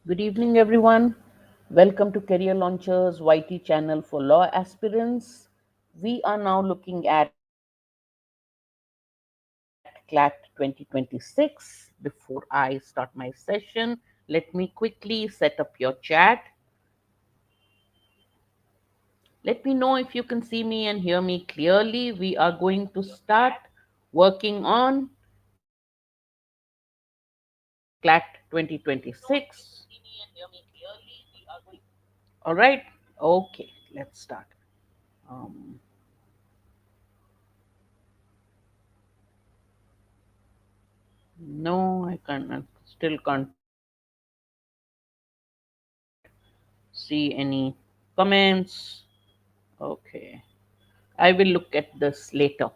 Good evening, everyone. Welcome to Career Launchers YT channel for law aspirants. We are now looking at CLAT 2026. Before I start my session, let me quickly set up your chat. Let me know if you can see me and hear me clearly. We are going to start working on CLAT 2026. All right. Okay, let's start. Um, no, I can't. I still can't see any comments. Okay, I will look at this later.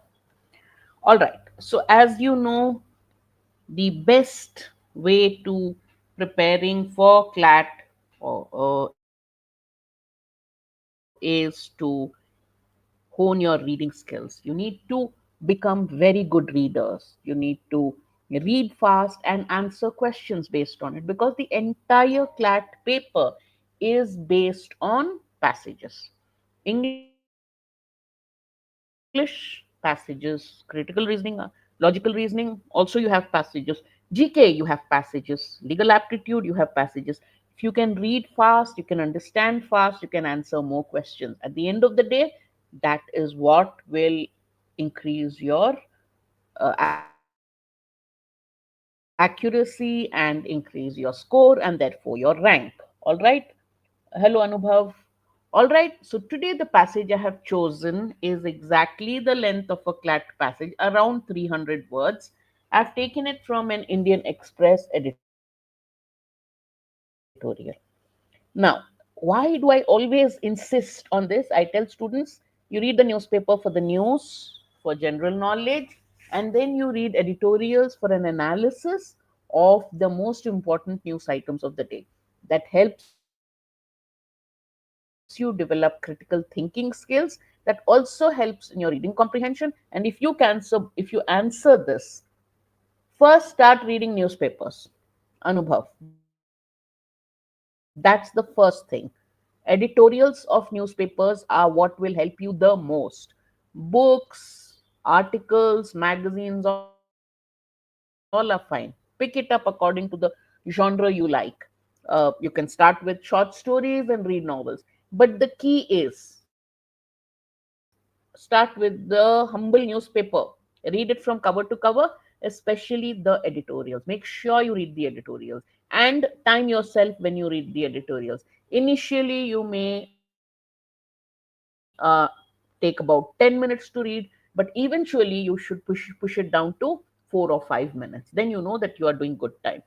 All right. So, as you know, the best way to preparing for CLAT is to hone your reading skills. You need to become very good readers. You need to read fast and answer questions based on it because the entire CLAT paper is based on passages. English passages, critical reasoning, logical reasoning. Also, you have passages. GK, you have passages. Legal aptitude, you have passages. If you can read fast, you can understand fast, you can answer more questions. At the end of the day, that is what will increase your accuracy and increase your score and therefore your rank. All right. Hello, Anubhav. All right, so today the passage I have chosen is exactly the length of a CLAT passage, around 300 words. I've taken it from an Indian Express editorial. Now, why do I always insist on this? I tell students you read the newspaper for the news, for general knowledge, and then you read editorials for an analysis of the most important news items of the day. That helps you develop critical thinking skills, that also helps in your reading comprehension. And if you answer this, first start reading newspapers. Anubhav, that's the first thing. Editorials of newspapers are what will help you the most. Books, articles, magazines, all are fine. Pick it up according to the genre you like. You can start with short stories and read novels. But the key is start with the humble newspaper. Read it from cover to cover, especially the editorials. Make sure you read the editorials and time yourself when you read the editorials. Initially, you may take about 10 minutes to read, but eventually you should push it down to 4 or 5 minutes. Then you know that you are doing good time.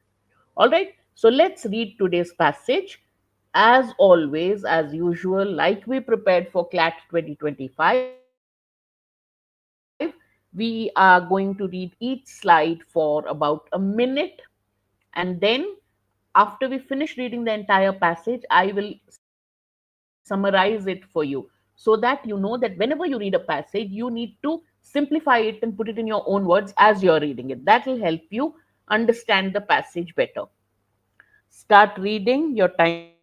All right, so let's read today's passage. As always, as usual, like we prepared for CLAT 2025, we are going to read each slide for about a minute, and then after we finish reading the entire passage, I will summarize it for you so that you know that whenever you read a passage, you need to simplify it and put it in your own words as you're reading it. That will help you understand the passage better. Start reading, your time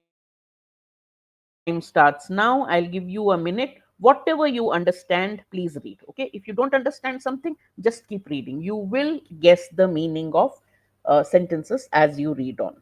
starts now. I'll give you a minute. Whatever you understand, please read. Okay, if you don't understand something, just keep reading. You will guess the meaning of sentences as you read on.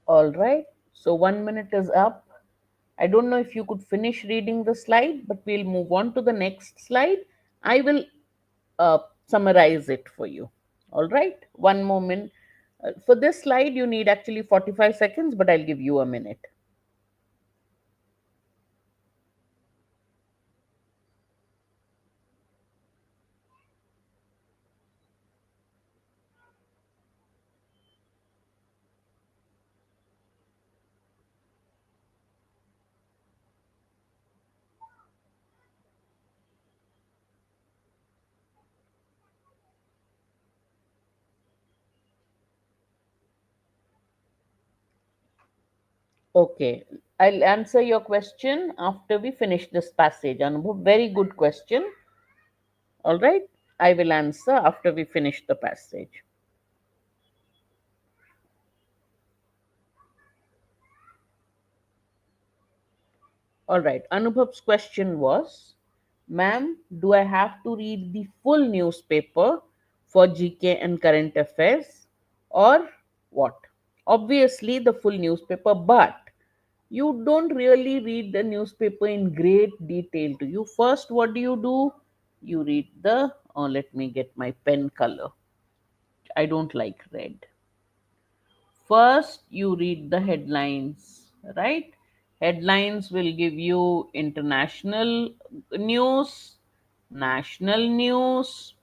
All right, so 1 minute is up. I don't know if you could finish reading the slide, but we'll move on to the next slide. I will uh, summarize it for you. All right, one moment. For this slide, you need actually 45 seconds, but I'll give you a minute. Okay, I'll answer your question after we finish this passage. Anubhav, very good question. All right, I will answer after we finish the passage. All right, Anubhav's question was, ma'am, do I have to read the full newspaper for GK and current affairs or what? Obviously, the full newspaper, but you don't really read the newspaper in great detail. Do you? First, what do? You read the, oh, let me get my pen color. I don't like red. First, you read the headlines, right? Headlines will give you international news, national news,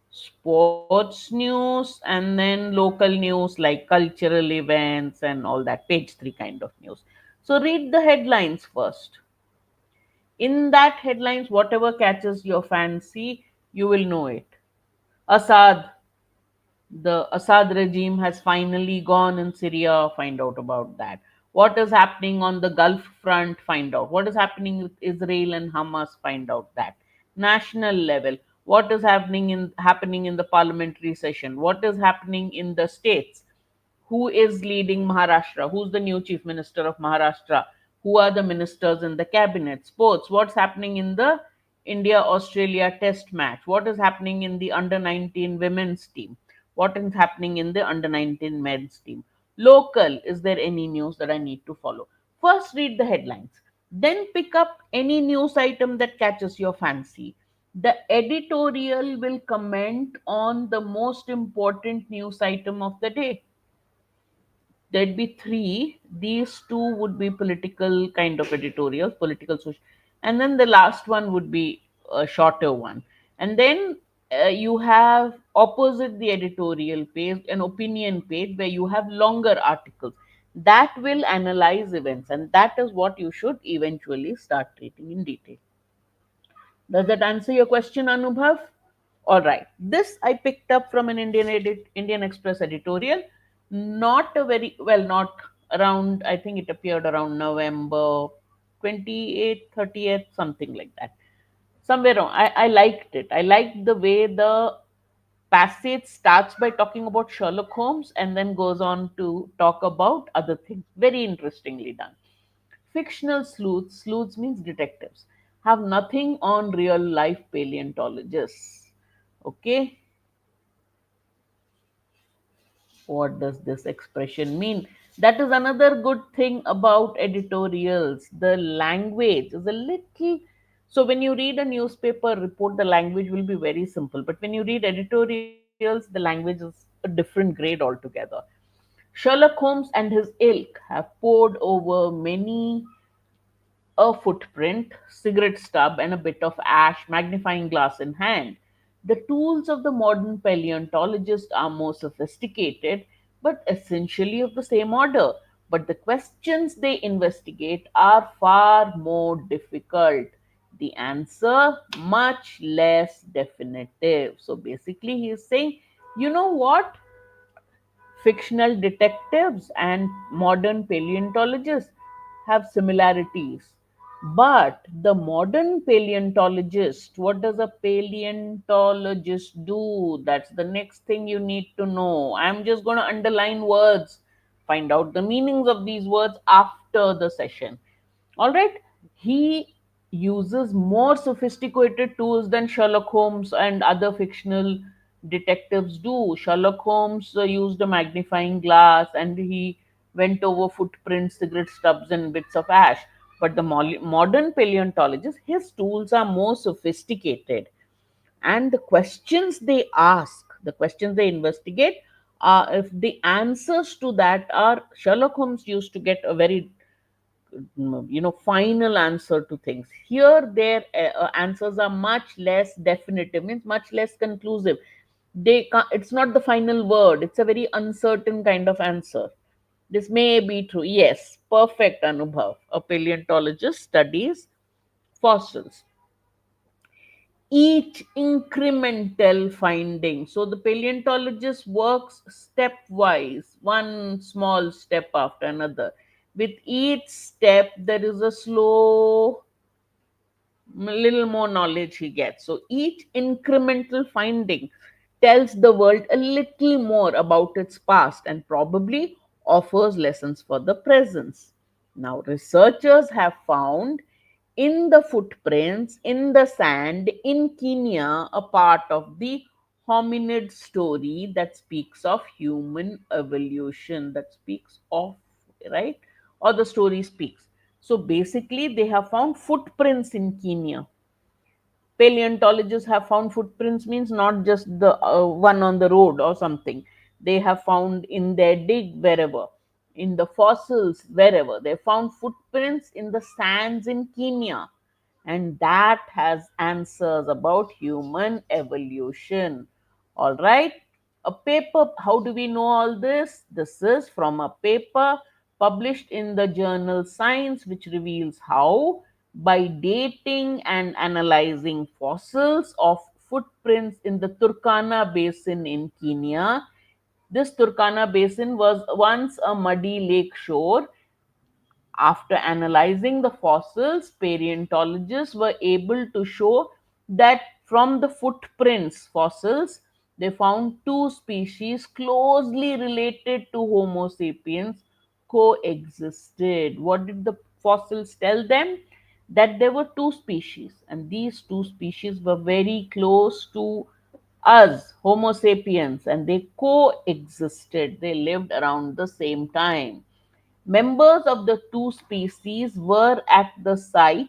sports news, and then local news like cultural events and all that, page 3 kind of news. So, read the headlines first. In that headlines, whatever catches your fancy, you will know it. Assad, the Assad regime has finally gone in Syria, find out about that. What is happening on the Gulf front, find out. What is happening with Israel and Hamas, find out that. National level, what is happening in the parliamentary session, what is happening in the states, who is leading Maharashtra, who's the new chief minister of Maharashtra, who are the ministers in the cabinet, sports, what's happening in the India Australia test match, what is happening in the under 19 women's team, what is happening in the under 19 men's team. Local, is there any news that I need to follow? First, read the headlines, then pick up any news item that catches your fancy. The editorial will comment on the most important news item of the day. There'd be three. These two would be political kind of editorials, political social, and then the last one would be a shorter one. And then you have opposite the editorial page an opinion page where you have longer articles that will analyze events, and that is what you should eventually start reading in detail. Does that answer your question, Anubhav? All right. This I picked up from an Indian Express editorial. Not a very well, not around. I think it appeared around November 28th, 30th, something like that. Somewhere around. I liked it. I liked the way the passage starts by talking about Sherlock Holmes and then goes on to talk about other things. Very interestingly done. Fictional sleuths, sleuths means detectives, have nothing on real life paleontologists. Okay, what does this expression mean? That is another good thing about editorials. The language is a little. So, when you read a newspaper report, the language will be very simple. But when you read editorials, the language is a different grade altogether. Sherlock Holmes and his ilk have pored over many a footprint, cigarette stub, and a bit of ash, magnifying glass in hand. The tools of the modern paleontologist are more sophisticated, but essentially of the same order. But the questions they investigate are far more difficult. The answer, much less definitive. So basically, he is saying, you know what? Fictional detectives and modern paleontologists have similarities. But the modern paleontologist, what does a paleontologist do? That's the next thing you need to know. I'm just going to underline words, find out the meanings of these words after the session. All right. He uses more sophisticated tools than Sherlock Holmes and other fictional detectives do. Sherlock Holmes used a magnifying glass and he went over footprints, cigarette stubs, and bits of ash. But the modern paleontologist, his tools are more sophisticated, and the questions they ask, the questions they investigate, if the answers to that are, Sherlock Holmes used to get a very final answer to things. Here their answers are much less definitive, means much less conclusive. It's not the final word, it's a very uncertain kind of answer. This may be true, yes, perfect, Anubhav. A paleontologist studies fossils, each incremental finding. So the paleontologist works stepwise, one small step after another. With each step, there is a slow, little more knowledge he gets. So each incremental finding tells the world a little more about its past and probably offers lessons for the present. Now, researchers have found in the footprints in the sand in Kenya a part of the hominid story that speaks of human evolution, that speaks of, right? Or the story speaks. So basically, they have found footprints in Kenya. Paleontologists have found footprints means not just the one on the road or something. They have found in their dig wherever, in the fossils wherever. They found footprints in the sands in Kenya, and that has answers about human evolution. All right. A paper, how do we know all this? This is from a paper published in the journal Science, which reveals how, by dating and analyzing fossils of footprints in the Turkana Basin in Kenya. This Turkana Basin was once a muddy lake shore. After analyzing the fossils, paleontologists were able to show that from the footprints fossils, they found two species closely related to Homo sapiens coexisted. What did the fossils tell them? That there were two species, and these two species were very close to us, Homo sapiens, and they coexisted. They lived around the same time. Members of the two species were at the site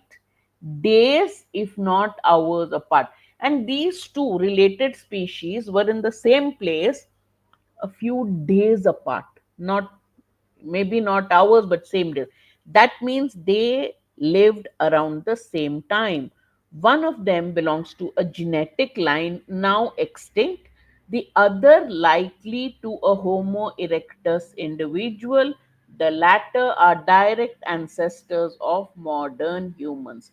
days, if not hours apart. And these two related species were in the same place a few days apart, not maybe not hours, but same days. That means they lived around the same time. One of them belongs to a genetic line now extinct, the other likely to a Homo erectus individual. The latter are direct ancestors of modern humans.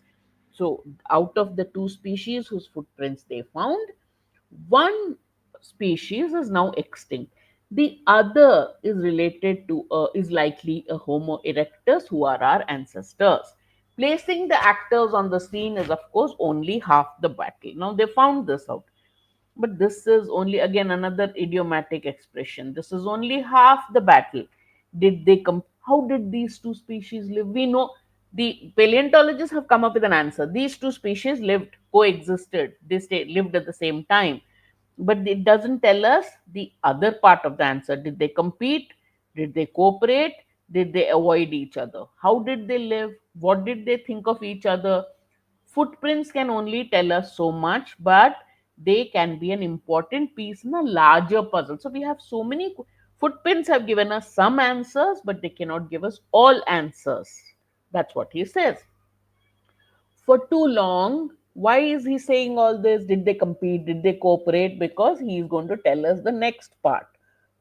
So, out of the two species whose footprints they found, one species is now extinct. The other is related to, is likely a Homo erectus, who are our ancestors. Placing the actors on the scene is, of course, only half the battle. Now, they found this out. But this is only, again, another idiomatic expression. This is only half the battle. How did these two species live? We know the paleontologists have come up with an answer. These two species lived, coexisted, lived at the same time. But it doesn't tell us the other part of the answer. Did they compete? Did they cooperate? Did they avoid each other? How did they live? What did they think of each other? Footprints can only tell us so much, but they can be an important piece in a larger puzzle. So we have so many footprints have given us some answers, but they cannot give us all answers. That's what he says. For too long, why is he saying all this? Did they compete? Did they cooperate? Because he is going to tell us the next part.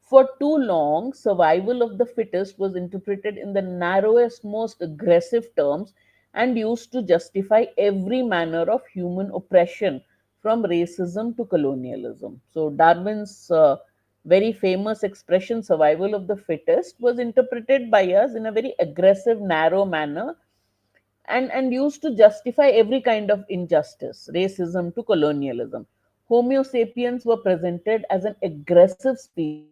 For too long, survival of the fittest was interpreted in the narrowest, most aggressive terms and used to justify every manner of human oppression, from racism to colonialism. So, Darwin's very famous expression, survival of the fittest, was interpreted by us in a very aggressive, narrow manner, and used to justify every kind of injustice, racism to colonialism. Homo sapiens were presented as an aggressive species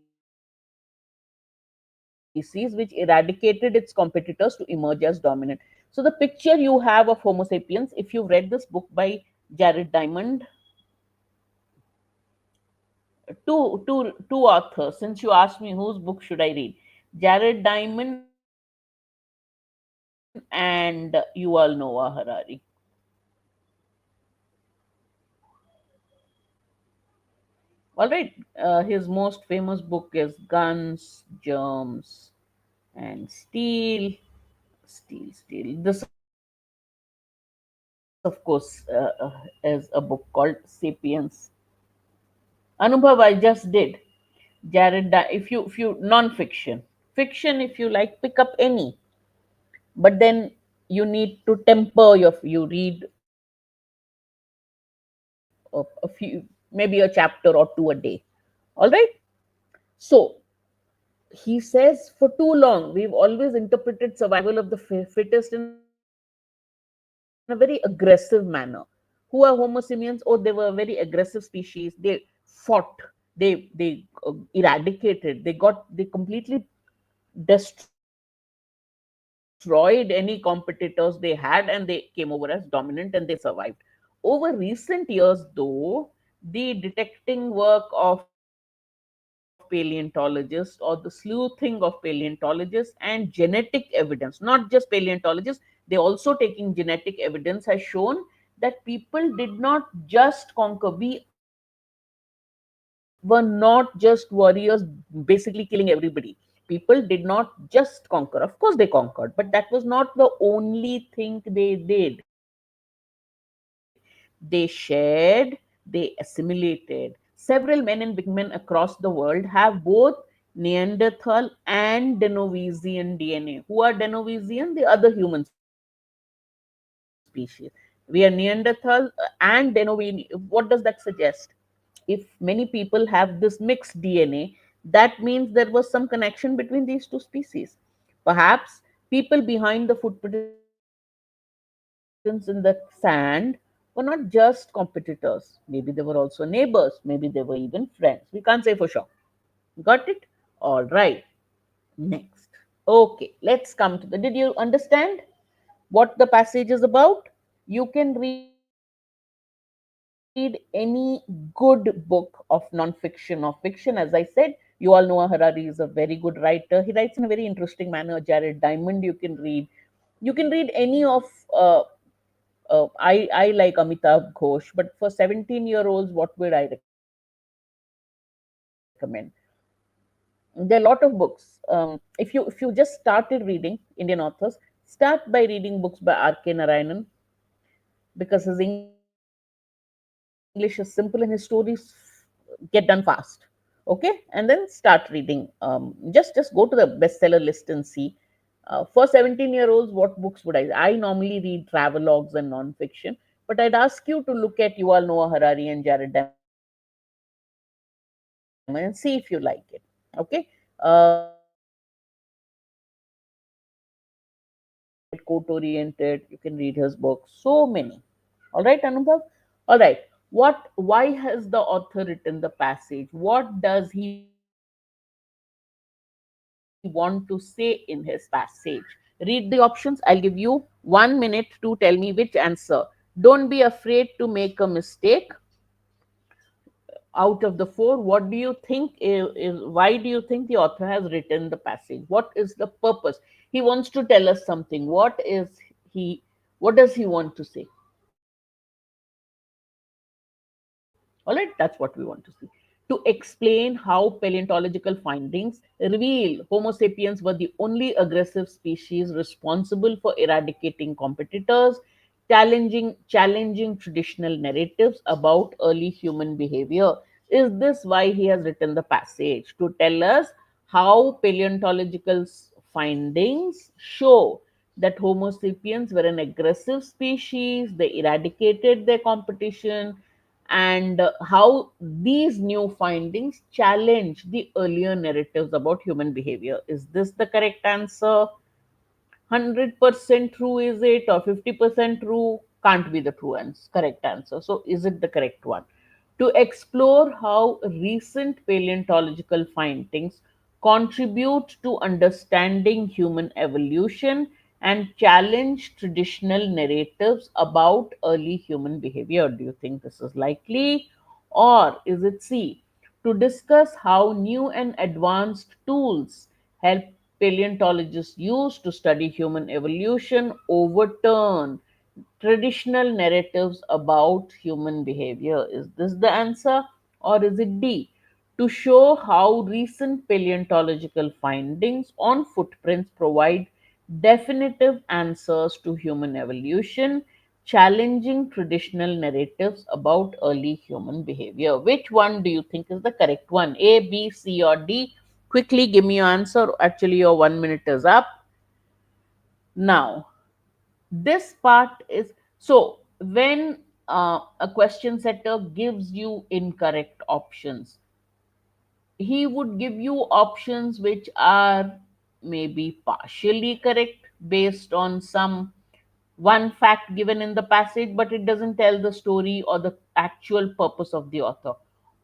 which eradicated its competitors to emerge as dominant. So, the picture you have of Homo sapiens, if you've read this book by Jared Diamond, two authors. Since you asked me whose book should I read, Jared Diamond and Reading Comprehension. and Yuval Noah Harari. All right, his most famous book is Guns, Germs, and Steel. This, of course, is a book called Sapiens. Anubhav, I just did. If you non-fiction, fiction, if you like, pick up any, but then you need to temper you read a few, maybe a chapter or two a day. All right. So he says, for too long we've always interpreted survival of the fittest in a very aggressive manner. Who are Homo simians? Oh, they were a very aggressive species. They fought, they eradicated, they completely destroyed any competitors they had, and they came over as dominant and they survived. Over recent years, though, the detecting work of paleontologists or the sleuthing of paleontologists and genetic evidence, not just paleontologists, they also taking genetic evidence, has shown that people did not just conquer. We were not just warriors basically killing everybody. People did not just conquer. Of course, they conquered, but that was not the only thing they did. They shared, they assimilated. Several men and women across the world have both Neanderthal and Denoisian DNA. Who are Denoisian? The other human species. We are Neanderthal, and Denoisian, the other human species. We are Neanderthal and Denoisian. What does that suggest? If many people have this mixed DNA, that means there was some connection between these two species. Perhaps people behind the footprints in the sand were not just competitors. Maybe they were also neighbors. Maybe they were even friends. We can't say for sure. Got it? All right. Next. Okay, let's come to the. Did you understand what the passage is about? You can read any good book of non-fiction or fiction. As I said, you all know Harari is a very good writer. He writes in a very interesting manner. Jared Diamond, you can read. You can read any of. I like Amitabh Ghosh, but for 17-year-olds, what would I recommend? There are a lot of books. If you just started reading Indian authors, start by reading books by R.K. Narayanan, because his English is simple and his stories get done fast. Okay, and then start reading. Just go to the bestseller list and see. For 17-year-olds, what books would I normally read travelogues and non-fiction, but I'd ask you to look at Yuval Noah Harari and Jared Diamond and see if you like it. Okay. Quote oriented, you can read his books. So many. All right, Anubhav. All right. Why has the author written the passage? What does he want to say in his passage? Read the options. I'll give you 1 minute to tell me which answer. Don't be afraid to make a mistake. Out of the four, what do you think is why do you think the author has written the passage? What is the purpose? He wants to tell us something. He what does he want to say? All right, that's what we want to see. To explain how paleontological findings reveal Homo sapiens were the only aggressive species responsible for eradicating competitors, challenging traditional narratives about early human behavior. Is this why he has written the passage? To tell us how paleontological findings show that Homo sapiens were an aggressive species, they eradicated their competition, and how these new findings challenge the earlier narratives about human behavior. Is this the correct answer? 100% true is it, or 50% true? Can't be the correct answer. So is it the correct one? To explore how recent paleontological findings contribute to understanding human evolution and challenge traditional narratives about early human behavior. Do you think this is likely? Or is it C? To discuss how new and advanced tools help paleontologists use to study human evolution overturn traditional narratives about human behavior? Is this the answer, or is it D? To show how recent paleontological findings on footprints provide definitive answers to human evolution, challenging traditional narratives about early human behavior. Which one do you think is the correct one? A, B, C, or D? Quickly give me your answer. Actually, your 1 minute is up. Now, this part is so when a question setter gives you incorrect options, he would give you options which are maybe partially correct based on some one fact given in the passage, but it doesn't tell the story or the actual purpose of the author.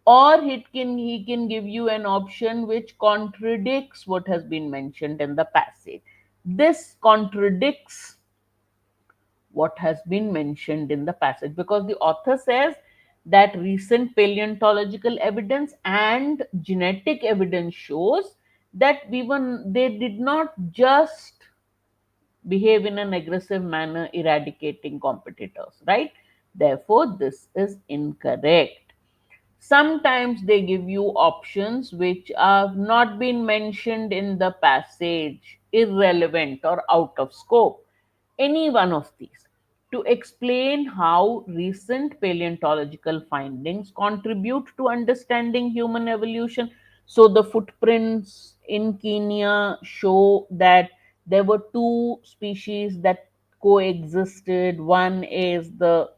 Or he can give you an option which contradicts what has been mentioned in the passage. This contradicts what has been mentioned in the passage because the author says that recent paleontological evidence and genetic evidence shows that they did not just behave in an aggressive manner eradicating competitors, right? Therefore this is incorrect. Sometimes they give you options which have not been mentioned in the passage, irrelevant or out of scope. Any one of these. To explain how recent paleontological findings contribute to understanding human evolution. So, the footprints in Kenya show that there were two species that coexisted. One is a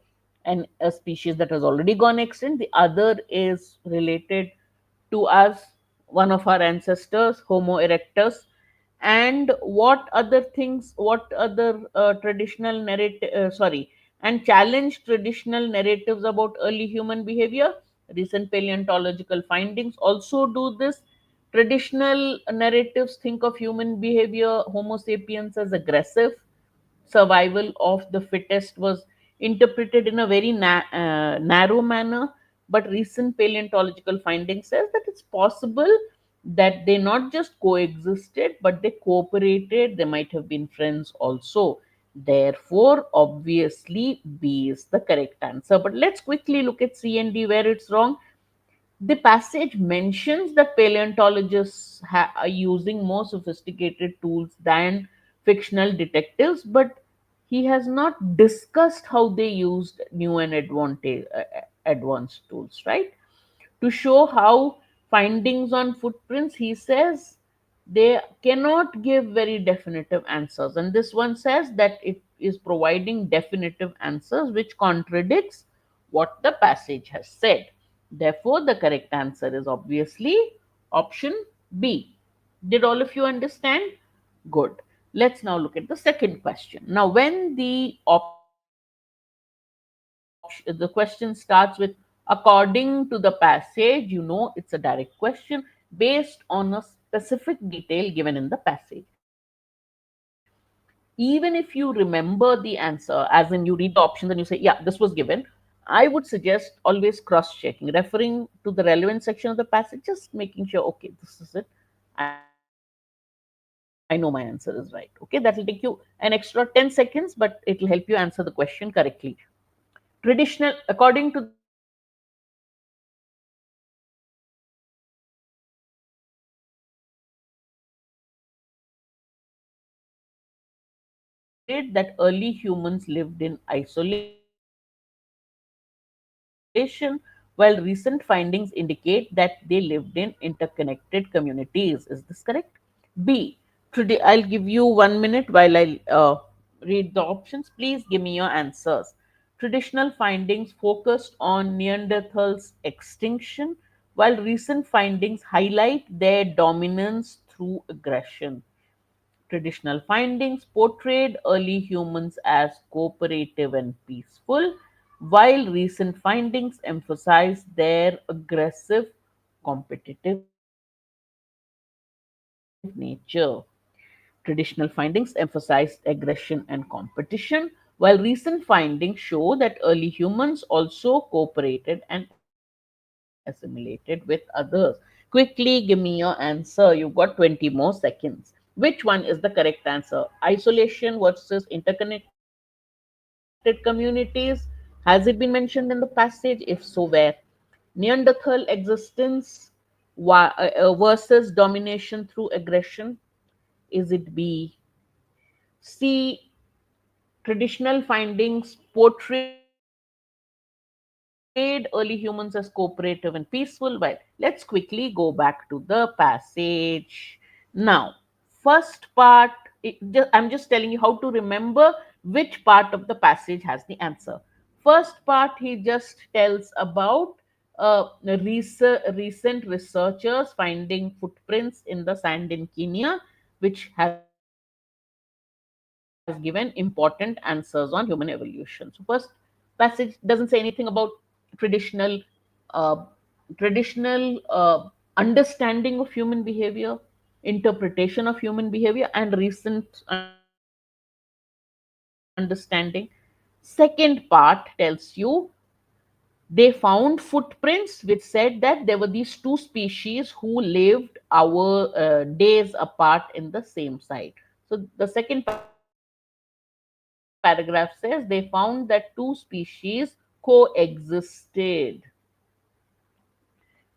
species that has already gone extinct. The other is related to us, one of our ancestors, Homo erectus. And what other things, what other traditional narrative, and challenge traditional narratives about early human behavior? Recent paleontological findings also do this. Traditional narratives think of human behavior, Homo sapiens, as aggressive. Survival of the fittest was interpreted in a very narrow manner, but recent paleontological findings says that it's possible that they not just coexisted but they cooperated. They might have been friends also. Therefore obviously B is the correct answer. But let's quickly look at C and D where it's wrong. The passage mentions that paleontologists are using more sophisticated tools than fictional detectives, but he has not discussed how they used new and advanced tools, right? To show how findings on footprints, he says they cannot give very definitive answers. And this one says that it is providing definitive answers, which contradicts what the passage has said. Therefore, the correct answer is obviously option B. Did all of you understand? Good. Let's now look at the second question. Now, when the question starts with according to the passage, it's a direct question based on a specific detail given in the passage. Even if you remember the answer, as in you read the options and you say, yeah, this was given, I would suggest always cross checking, referring to the relevant section of the passage, just making sure, okay, this is it. I know my answer is right. Okay, that will take you an extra 10 seconds, but it will help you answer the question correctly. Traditional, according to the passage, traditional narratives indicate that early humans lived in interconnected communities. Is this correct? B. Traditional narratives indicate that early humans lived in isolation, while recent findings indicate that they lived in interconnected communities. Is this correct? B. I'll give you 1 minute while I read the options. Please give me your answers. Traditional findings focused on Neanderthals' extinction, while recent findings highlight their dominance through aggression. Traditional findings portrayed early humans as cooperative and peaceful, while recent findings emphasize their aggressive, competitive nature. Traditional findings emphasized aggression and competition, while recent findings show that early humans also cooperated and assimilated with others. Quickly give me your answer. You've got 20 more seconds. Which one is the correct answer? Isolation versus interconnected communities. Has it been mentioned in the passage? If so, where? Neanderthal existence versus domination through aggression. Is it B? C. Traditional findings portrayed early humans as cooperative and peaceful. Well, let's quickly go back to the passage. Now, first part, I'm just telling you how to remember which part of the passage has the answer. First part, he just tells about recent researchers finding footprints in the sand in Kenya, which has given important answers on human evolution. So, first passage doesn't say anything about traditional traditional understanding of human behavior, interpretation of human behavior, and recent understanding. Second part tells you they found footprints which said that there were these two species who lived days apart in the same site. So the second paragraph says they found that two species coexisted.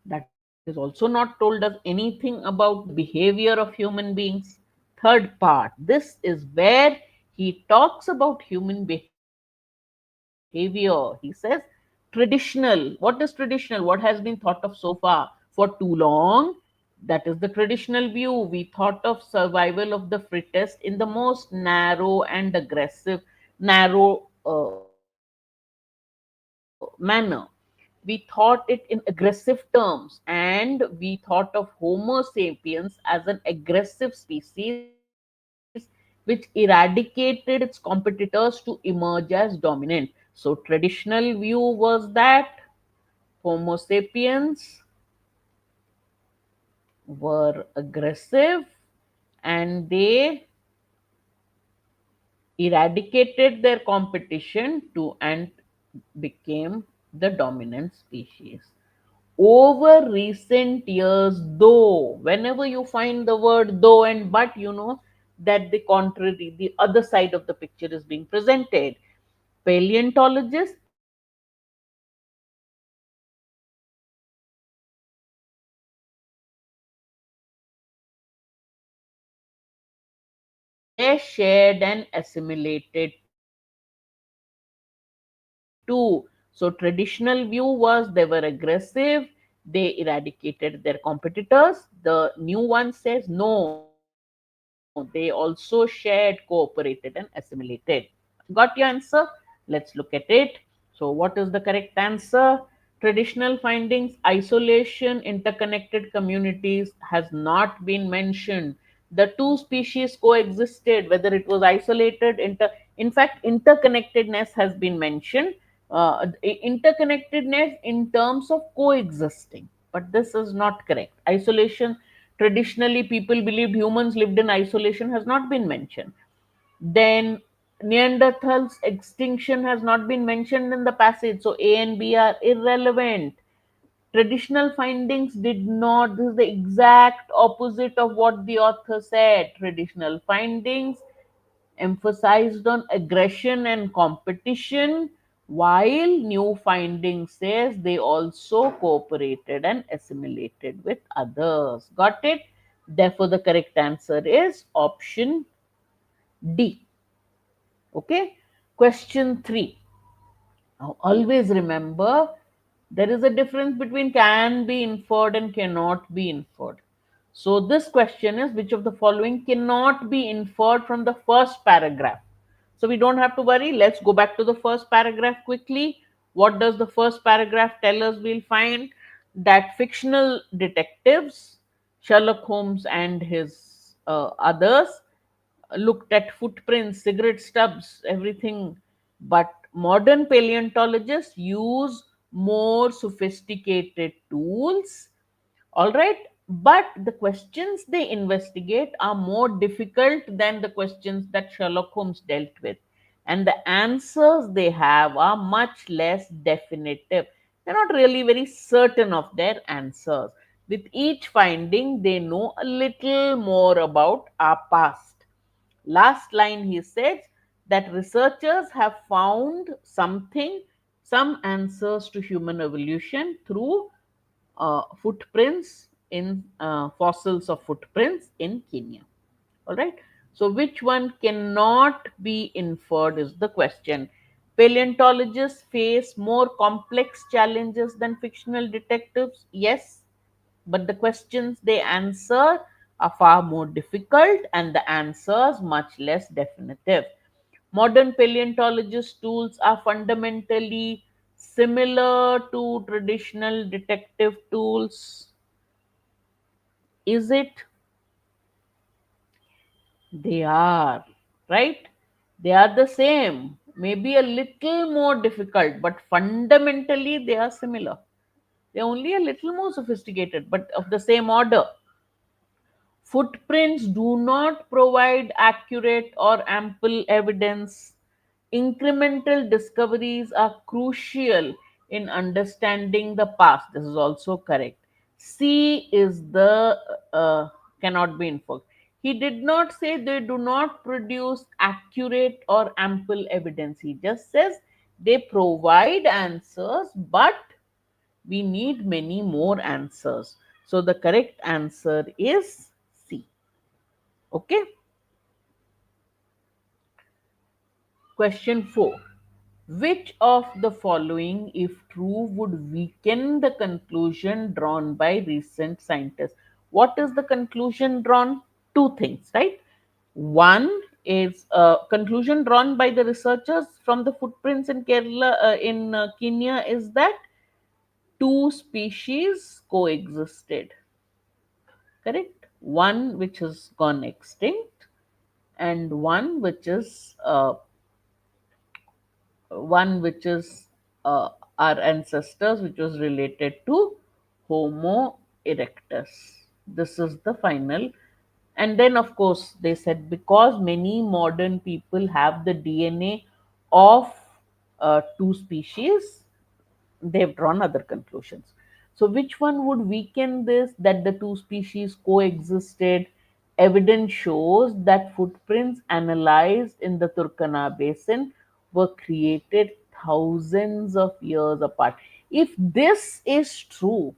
That is also not told us anything about the behavior of human beings. Third part, this is where he talks about human behavior. He says traditional. What is traditional? What has been thought of so far for too long? That is the traditional view. We thought of survival of the fittest in the most narrow and aggressive, manner. We thought it in aggressive terms, and we thought of Homo sapiens as an aggressive species which eradicated its competitors to emerge as dominant. So, traditional view was that Homo sapiens were aggressive and they eradicated their competition to and became the dominant species. Over recent years, though, whenever you find the word though and but, you know that the contrary, the other side of the picture is being presented. Paleontologists, they shared cooperated and assimilated. They shared and assimilated too. So traditional view was they were aggressive, they eradicated their competitors. The new one says no, they also shared, cooperated, and assimilated. Got your answer? Let's look at it. So, what is the correct answer? Traditional findings, isolation, interconnected communities has not been mentioned. The two species coexisted, whether it was isolated, in fact, interconnectedness has been mentioned. Interconnectedness in terms of coexisting, but this is not correct. Isolation, traditionally, people believed humans lived in isolation, has not been mentioned. Then Neanderthals extinction has not been mentioned in the passage, so A and B are irrelevant. Traditional findings did not, this is the exact opposite of what the author said. Traditional findings emphasized on aggression and competition, while new findings says they also cooperated and assimilated with others. Got it? Therefore, the correct answer is option D. Okay. Question 3. Now, always remember there is a difference between can be inferred and cannot be inferred. So, this question is which of the following cannot be inferred from the first paragraph? So, we don't have to worry. Let's go back to the first paragraph quickly. What does the first paragraph tell us? We'll find that fictional detectives, Sherlock Holmes and his others, looked at footprints, cigarette stubs, everything. But modern paleontologists use more sophisticated tools. All right. But the questions they investigate are more difficult than the questions that Sherlock Holmes dealt with. And the answers they have are much less definitive. They're not really very certain of their answers. With each finding, they know a little more about our past. Last line he says that researchers have found some answers to human evolution through footprints in fossils of footprints in Kenya. All right. So, which one cannot be inferred is the question. Paleontologists face more complex challenges than fictional detectives. Yes, but the questions they answer are far more difficult and the answers much less definitive. Modern paleontologist tools are fundamentally similar to traditional detective tools. Is it? They are, right? They are the same, maybe a little more difficult, but fundamentally they are similar. They're only a little more sophisticated, but of the same order. Footprints do not provide accurate or ample evidence. Incremental discoveries are crucial in understanding the past. This is also correct. C is the cannot be inferred. He did not say they do not produce accurate or ample evidence. He just says they provide answers, but we need many more answers. So the correct answer is C. Okay. Question 4. Which of the following, if true, would weaken the conclusion drawn by recent scientists? What is the conclusion drawn? Two things, right? One is a conclusion drawn by the researchers from the footprints in Kerala, in Kenya, is that two species coexisted. Correct? One which has gone extinct and one which is our ancestors, which was related to Homo erectus. This is the final. And then, of course, they said because many modern people have the DNA of two species, they've drawn other conclusions. So, which one would weaken this that the two species coexisted? Evidence shows that footprints analyzed in the Turkana basin were created thousands of years apart. If this is true,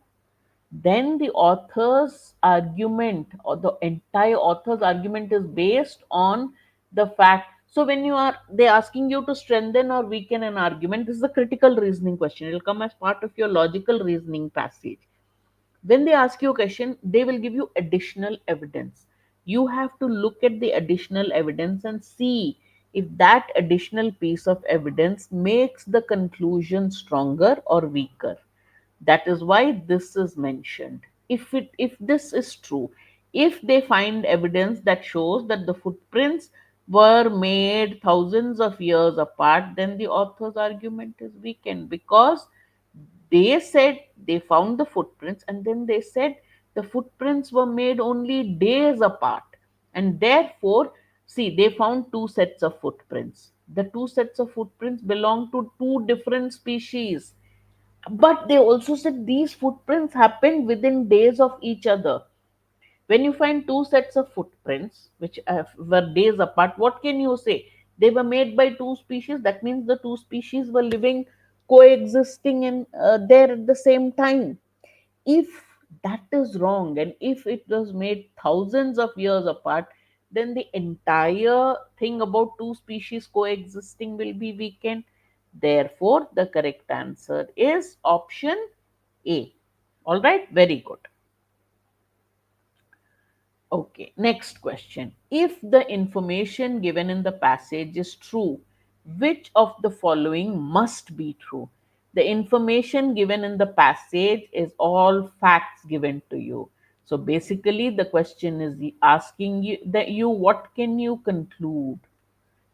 then the author's argument or the entire author's argument is based on the fact. So when you are they asking you to strengthen or weaken an argument, this is a critical reasoning question. It will come as part of your logical reasoning passage. When they ask you a question, they will give you additional evidence. You have to look at the additional evidence and see if that additional piece of evidence makes the conclusion stronger or weaker. That is why this is mentioned. If this is true, if they find evidence that shows that the footprints were made thousands of years apart, then the author's argument is weakened, because they said they found the footprints and then they said the footprints were made only days apart, and therefore, see, they found two sets of footprints. The two sets of footprints belong to two different species, but they also said these footprints happened within days of each other. When you find two sets of footprints which were days apart, what can you say? They were made by two species. That means the two species were living, coexisting, and there at the same time. If that is wrong, and if it was made thousands of years apart, then the entire thing about two species coexisting will be weakened. Therefore, the correct answer is option A. All right, very good. Okay, next question. If the information given in the passage is true, which of the following must be true? The information given in the passage is all facts given to you. So basically, the question is asking you what can you conclude?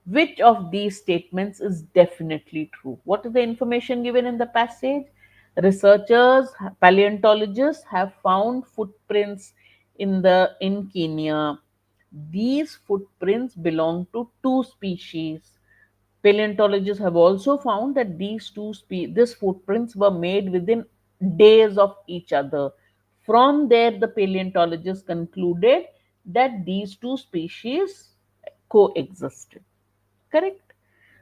Which of these statements is definitely true? What is the information given in the passage? Researchers, paleontologists have found footprints in Kenya. These footprints belong to two species. Paleontologists have also found that these footprints were made within days of each other. From there, the paleontologists concluded that these two species coexisted. Correct?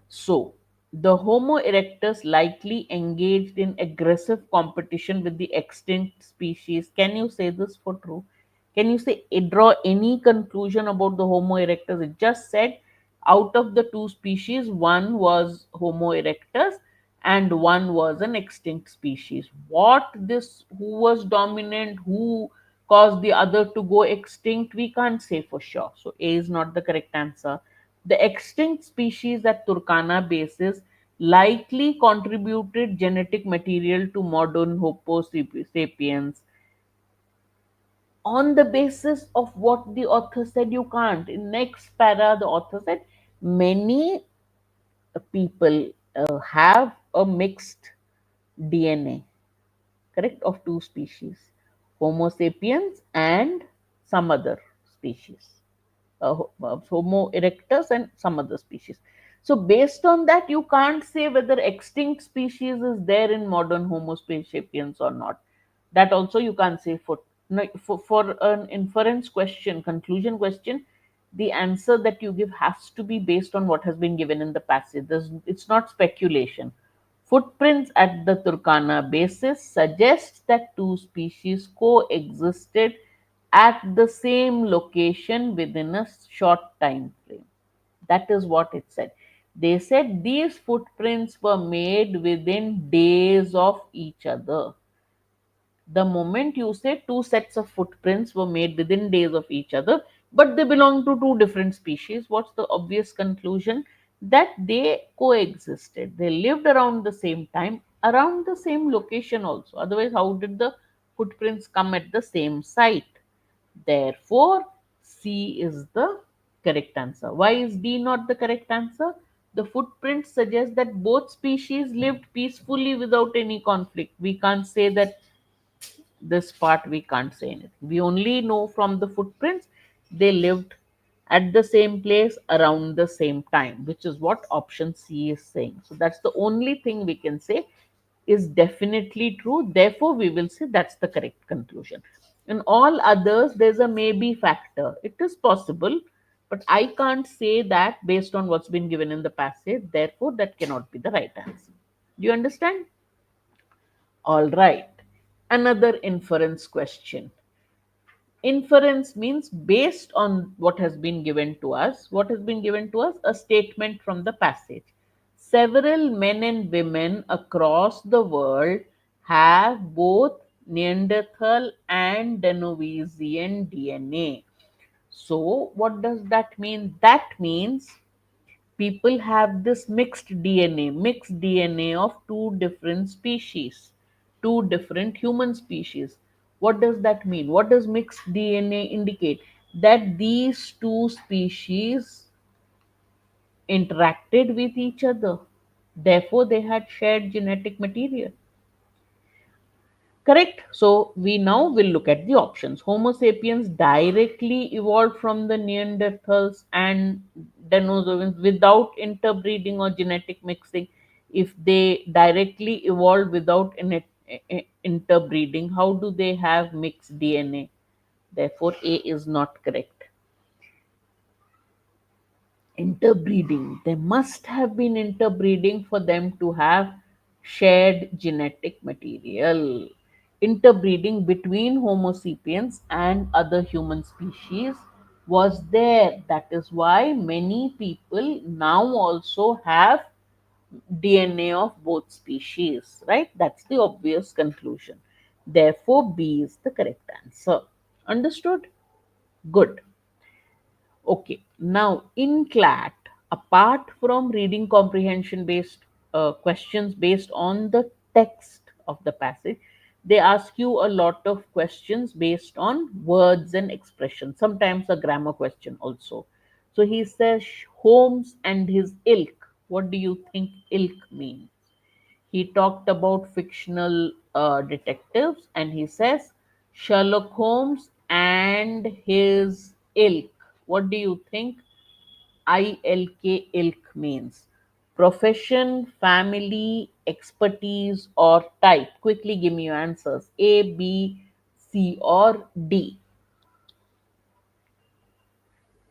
So, the Homo erectus likely engaged in aggressive competition with the extinct species. Can you say this for true? Can you say draw any conclusion about the Homo erectus? It just said out of the two species, one was Homo erectus and one was an extinct species. What this, who was dominant, who caused the other to go extinct, we can't say for sure. So A is not the correct answer. The extinct species at Turkana basis likely contributed genetic material to modern Homo sapiens. On the basis of what the author said, you can't. In next para, the author said many people have a mixed DNA, correct, of two species, Homo sapiens and some other species, Homo erectus and some other species. So, based on that, you can't say whether extinct species is there in modern Homo sapiens or not. That also you can't say for no, for an inference question, conclusion question. The answer that you give has to be based on what has been given in the passage. It's not speculation. Footprints at the Turkana basis suggest that two species coexisted at the same location within a short time frame. That is what it said. They said these footprints were made within days of each other. The moment you say two sets of footprints were made within days of each other, but they belong to two different species, what's the obvious conclusion? That they coexisted. They lived around the same time, around the same location also. Otherwise, how did the footprints come at the same site? Therefore, C is the correct answer. Why is D not the correct answer? The footprints suggest that both species lived peacefully without any conflict. We can't say that this part, we can't say anything. We only know from the footprints they lived at the same place around the same time, which is what option C is saying. So that's the only thing we can say is definitely true. Therefore, we will say that's the correct conclusion. In all others, there's a maybe factor. It is possible, but I can't say that based on what's been given in the passage. Therefore, that cannot be the right answer. Do you understand? All right. Another inference question. Inference means based on what has been given to us. What has been given to us? A statement from the passage. Several men and women across the world have both Neanderthal and Denisovansian DNA. So, what does that mean? That means people have this mixed DNA of two different species, two different human species. What does that mean? What does mixed DNA indicate? That these two species interacted with each other. Therefore, they had shared genetic material. Correct. So we now will look at the options. Homo sapiens directly evolved from the Neanderthals and Denisovans without interbreeding or genetic mixing. If they directly evolved without interbreeding, how do they have mixed DNA? Therefore, A is not correct. Interbreeding. There must have been interbreeding for them to have shared genetic material. Interbreeding between Homo sapiens and other human species was there. That is why many people now also have DNA of both species, right? That's the obvious conclusion. Therefore, B is the correct answer. Understood? Good. Okay, now in CLAT, apart from reading comprehension based questions based on the text of the passage, they ask you a lot of questions based on words and expressions, sometimes a grammar question also. So he says, Holmes and his ilk. What do you think ilk means? He talked about fictional detectives and he says Sherlock Holmes and his ilk. What do you think ILK ilk means? Profession, family, expertise, or type? Quickly give me your answers. A, B, C or D?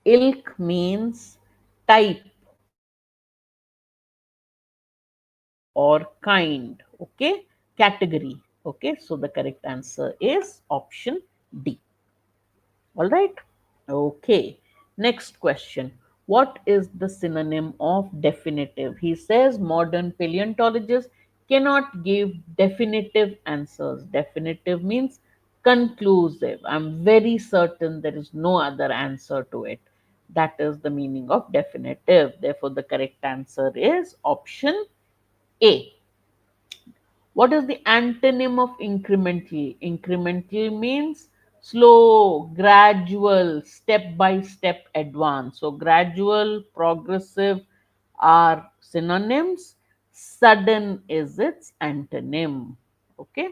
Ilk means type or kind. Okay, category. Okay, so the correct answer is option D. All right. Okay. Next question. What is the synonym of definitive? He says modern paleontologists cannot give definitive answers. Definitive means conclusive. I'm very certain there is no other answer to it. That is the meaning of definitive. Therefore, the correct answer is option A. What is the antonym of incremental? Incremental means slow, gradual, step by step advance. So, gradual, progressive are synonyms. Sudden is its antonym. Okay,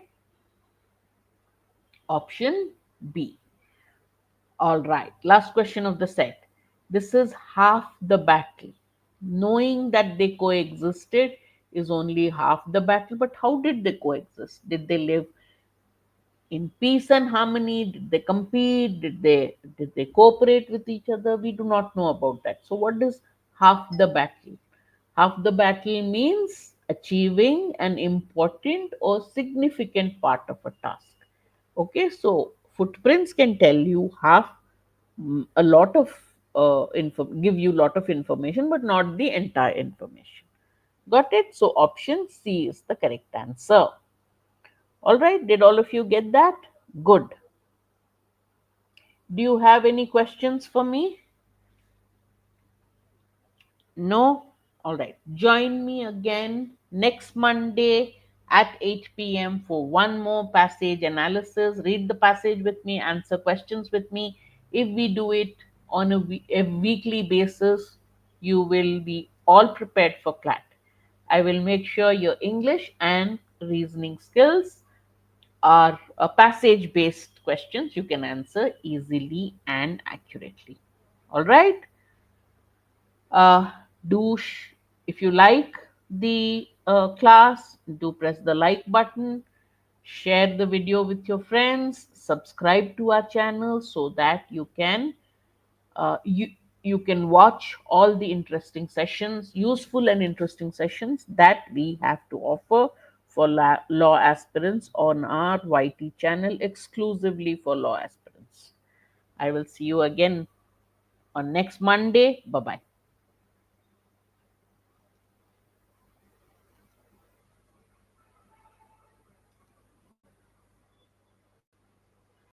option B. All right, last question of the set. This is half the battle. Knowing that they coexisted is only half the battle, but how did they coexist? Did they live in peace and harmony? Did they compete? Did they cooperate with each other? We do not know about that. So what is half the battle? Half the battle means achieving an important or significant part of a task. Okay, so footprints can tell you half, a lot of give you lot of information, but not the entire information. Got it? So option C is the correct answer. All right, did all of you get that? Good. Do you have any questions for me? No? All right. Join me again next Monday at 8 p.m. for one more passage analysis. Read the passage with me, answer questions with me. If we do it on a weekly basis, you will be all prepared for CLAT. I will make sure your English and reasoning skills are passage based questions you can answer easily and accurately. All right. uh, if you like the class, do press the like button, share the video with your friends, subscribe to our channel so that uh, you you can watch all the interesting sessions, useful and interesting sessions that we have to offer for law aspirants on our YT channel, exclusively for law aspirants. I will see you again on next Monday. Bye bye.